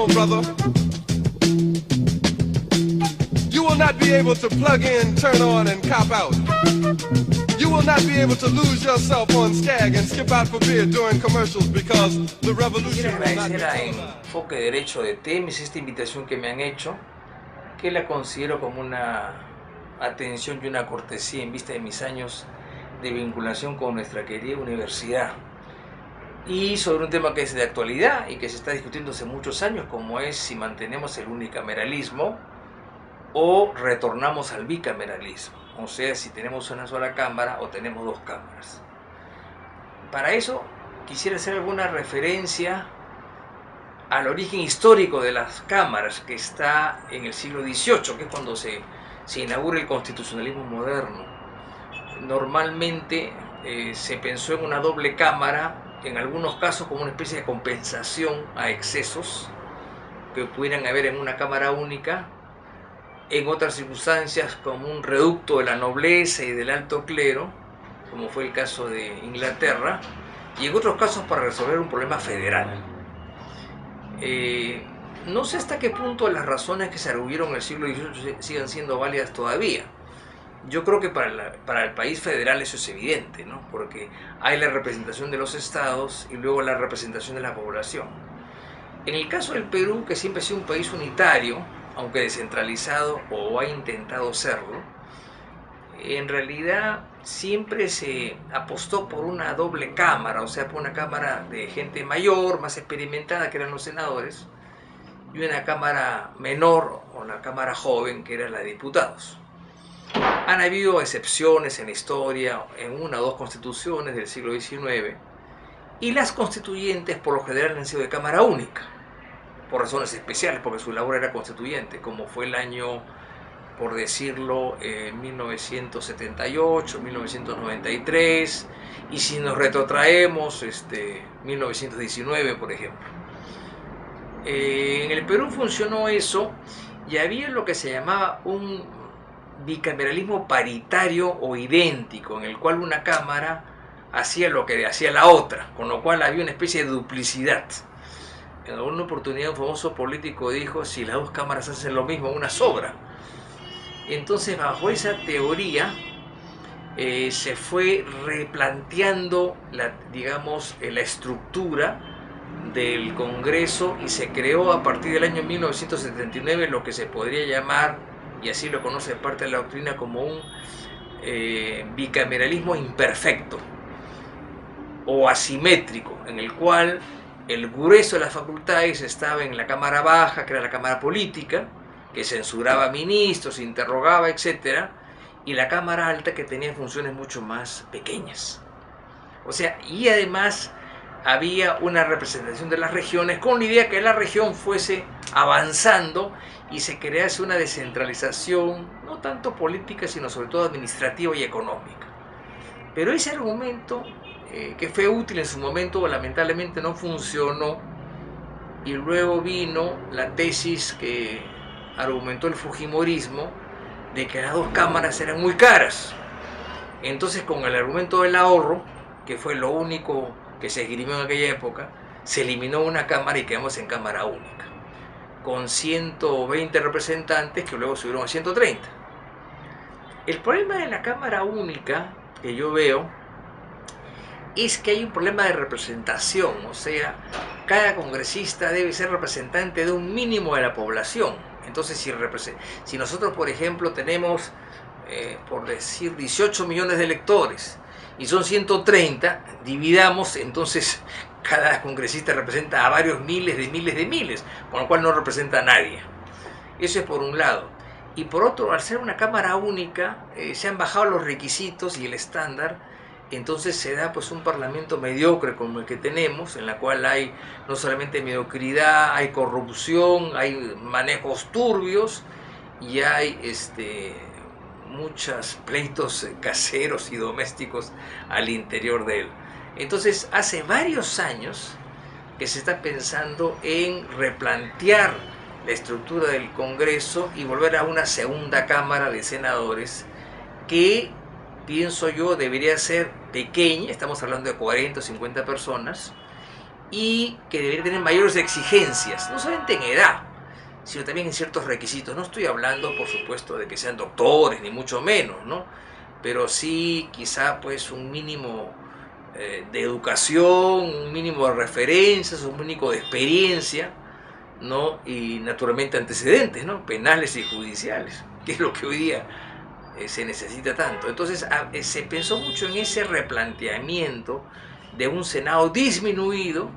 telephone, brother, you will not be able to plug in, turn on, and cop out. You will not be able to lose yourself on Skag and skip out for beer during commercials because the revolution Quiero will not agradecer a be... Enfoque Derecho de Temis esta invitación que me han hecho, que la considero como una atención y una cortesía en vista de mis años de vinculación con nuestra querida universidad, y sobre un tema que es de actualidad y que se está discutiendo hace muchos años, como es si mantenemos el unicameralismo o retornamos al bicameralismo, o sea, si tenemos una sola cámara o tenemos dos cámaras. Para eso quisiera hacer alguna referencia al origen histórico de las cámaras, que está en el siglo XVIII, que es cuando se inaugura el constitucionalismo moderno. Normalmente se pensó en una doble cámara, en algunos casos como una especie de compensación a excesos que pudieran haber en una cámara única, en otras circunstancias como un reducto de la nobleza y del alto clero, como fue el caso de Inglaterra, y en otros casos para resolver un problema federal. No sé hasta qué punto las razones que se arguyeron en el siglo XVIII sigan siendo válidas todavía. Yo creo que para el país federal eso es evidente, ¿no? Porque hay la representación de los estados y luego la representación de la población. En el caso del Perú, que siempre ha sido un país unitario, aunque descentralizado o ha intentado serlo, en realidad siempre se apostó por una doble cámara, o sea, por una cámara de gente mayor, más experimentada, que eran los senadores, y una cámara menor, o una cámara joven, que eran la de diputados. Han habido excepciones en la historia, en una o dos constituciones del siglo XIX, y las constituyentes por lo general han sido de cámara única, por razones especiales, porque su labor era constituyente, como fue el año, por decirlo, 1978, 1993, y si nos retrotraemos, 1919, por ejemplo. En el Perú funcionó eso, y había lo que se llamaba un bicameralismo paritario o idéntico, en el cual una cámara hacía lo que hacía la otra, con lo cual había una especie de duplicidad. En alguna oportunidad un famoso político dijo: si las dos cámaras hacen lo mismo, una sobra. Entonces, bajo esa teoría se fue replanteando la estructura del Congreso, y se creó a partir del año 1979 lo que se podría llamar, y así lo conoce parte de la doctrina, como un bicameralismo imperfecto o asimétrico, en el cual el grueso de las facultades estaba en la Cámara Baja, que era la Cámara Política, que censuraba ministros, interrogaba, etc., y la Cámara Alta, que tenía funciones mucho más pequeñas. O sea, y además había una representación de las regiones, con la idea que la región fuese avanzando y se crease una descentralización, no tanto política, sino sobre todo administrativa y económica. Pero ese argumento, que fue útil en su momento, lamentablemente no funcionó, y luego vino la tesis que argumentó el fujimorismo de que las dos cámaras eran muy caras. Entonces, con el argumento del ahorro, que fue lo único que se esgrimió en aquella época, se eliminó una cámara y quedamos en cámara única, con 120 representantes que luego subieron a 130. El problema de la cámara única que yo veo es que hay un problema de representación, o sea, cada congresista debe ser representante de un mínimo de la población. Entonces, si nosotros, por ejemplo, tenemos, por decir, 18 millones de electores y son 130, dividamos, entonces cada congresista representa a varios miles, con lo cual no representa a nadie. Eso es por un lado. Y por otro, al ser una cámara única, se han bajado los requisitos y el estándar. Entonces se da pues un parlamento mediocre como el que tenemos, en la cual hay no solamente mediocridad, hay corrupción, hay manejos turbios y hay muchos pleitos caseros y domésticos al interior de él. Entonces hace varios años que se está pensando en replantear la estructura del Congreso y volver a una segunda cámara de senadores que, pienso yo, debería ser pequeña, estamos hablando de 40 o 50 personas, y que debería tener mayores exigencias, no solamente en edad, sino también en ciertos requisitos. No estoy hablando, por supuesto, de que sean doctores, ni mucho menos, ¿no? Pero sí quizá pues un mínimo de educación, un mínimo de referencias, un mínimo de experiencia, ¿no? Y naturalmente antecedentes, ¿no? Penales y judiciales, que es lo que hoy día se necesita tanto. Entonces se pensó mucho en ese replanteamiento de un Senado disminuido,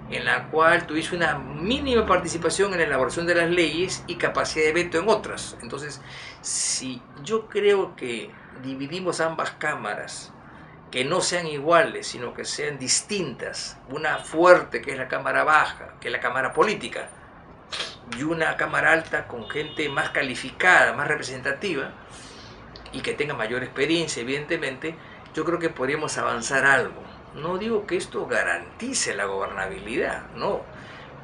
en la cual tuviese una mínima participación en la elaboración de las leyes y capacidad de veto en otras. Entonces, si yo creo que dividimos ambas cámaras, que no sean iguales, sino que sean distintas, una fuerte que es la cámara baja, que es la cámara política, y una cámara alta con gente más calificada, más representativa, y que tenga mayor experiencia, evidentemente, yo creo que podríamos avanzar algo. No digo que esto garantice la gobernabilidad, no,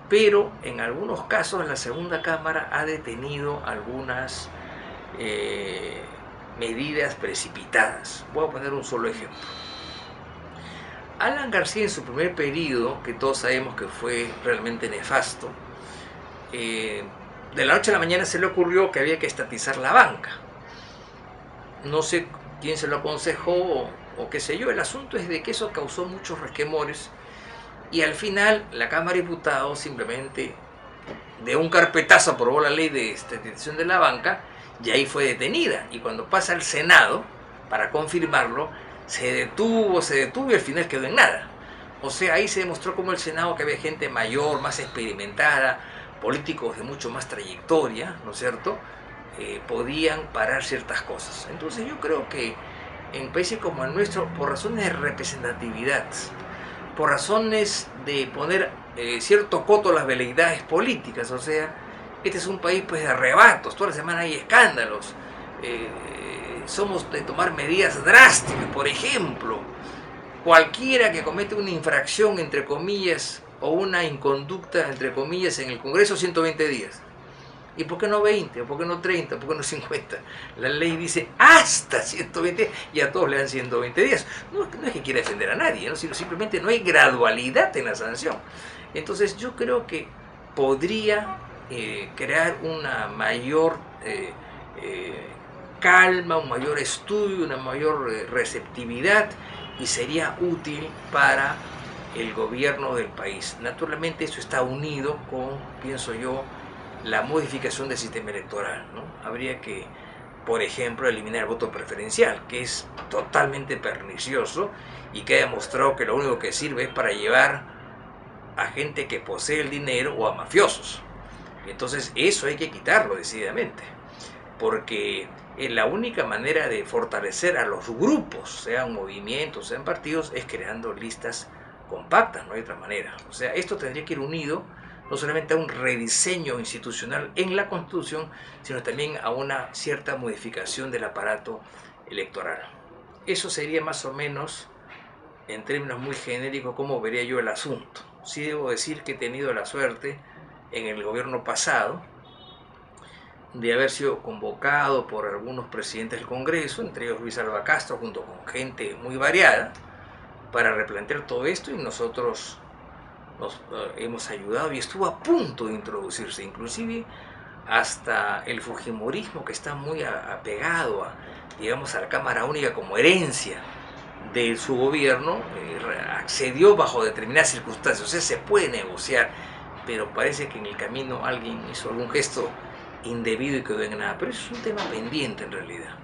pero en algunos casos la segunda cámara ha detenido algunas medidas precipitadas. Voy a poner un solo ejemplo. Alan García en su primer periodo, que todos sabemos que fue realmente nefasto, de la noche a la mañana se le ocurrió que había que estatizar la banca. No sé quién se lo aconsejó o qué sé yo. El asunto es de que eso causó muchos resquemores y al final la Cámara de Diputados simplemente de un carpetazo aprobó la ley de estatización de la banca y ahí fue detenida. Y cuando pasa al Senado para confirmarlo, se detuvo y al final quedó en nada. O sea, ahí se demostró como el Senado, que había gente mayor, más experimentada, políticos de mucho más trayectoria, ¿no es cierto?, podían parar ciertas cosas. Entonces yo creo que en países como el nuestro, por razones de representatividad, por razones de poner cierto coto a las veleidades políticas, o sea, este es un país pues de arrebatos, toda la semana hay escándalos, somos de tomar medidas drásticas. Por ejemplo, cualquiera que comete una infracción, entre comillas, o una inconducta, entre comillas, en el Congreso, 120 días. ¿Y por qué no 20? ¿O por qué no 30? ¿O por qué no 50? La ley dice hasta 120 y a todos le dan 120 días. No es que quiera defender a nadie, ¿no?, sino simplemente no hay gradualidad en la sanción. Entonces yo creo que podría crear una mayor calma, un mayor estudio, una mayor receptividad, y sería útil para el gobierno del país. Naturalmente eso está unido con, pienso yo, la modificación del sistema electoral, ¿no? Habría que, por ejemplo, eliminar el voto preferencial, que es totalmente pernicioso y que ha demostrado que lo único que sirve es para llevar a gente que posee el dinero o a mafiosos. Entonces eso hay que quitarlo decididamente, porque la única manera de fortalecer a los grupos, sean movimientos, sean partidos, es creando listas compactas, no hay otra manera. O sea, esto tendría que ir unido no solamente a un rediseño institucional en la Constitución, sino también a una cierta modificación del aparato electoral. Eso sería más o menos, en términos muy genéricos, cómo vería yo el asunto. Sí debo decir que he tenido la suerte en el gobierno pasado de haber sido convocado por algunos presidentes del Congreso, entre ellos Luis Alva Castro, junto con gente muy variada, para replantear todo esto, y nosotros nos hemos ayudado y estuvo a punto de introducirse, inclusive hasta el fujimorismo, que está muy apegado digamos, a la Cámara Única como herencia de su gobierno, accedió bajo determinadas circunstancias. O sea, se puede negociar, pero parece que en el camino alguien hizo algún gesto indebido y quedó en nada. Pero eso es un tema pendiente en realidad.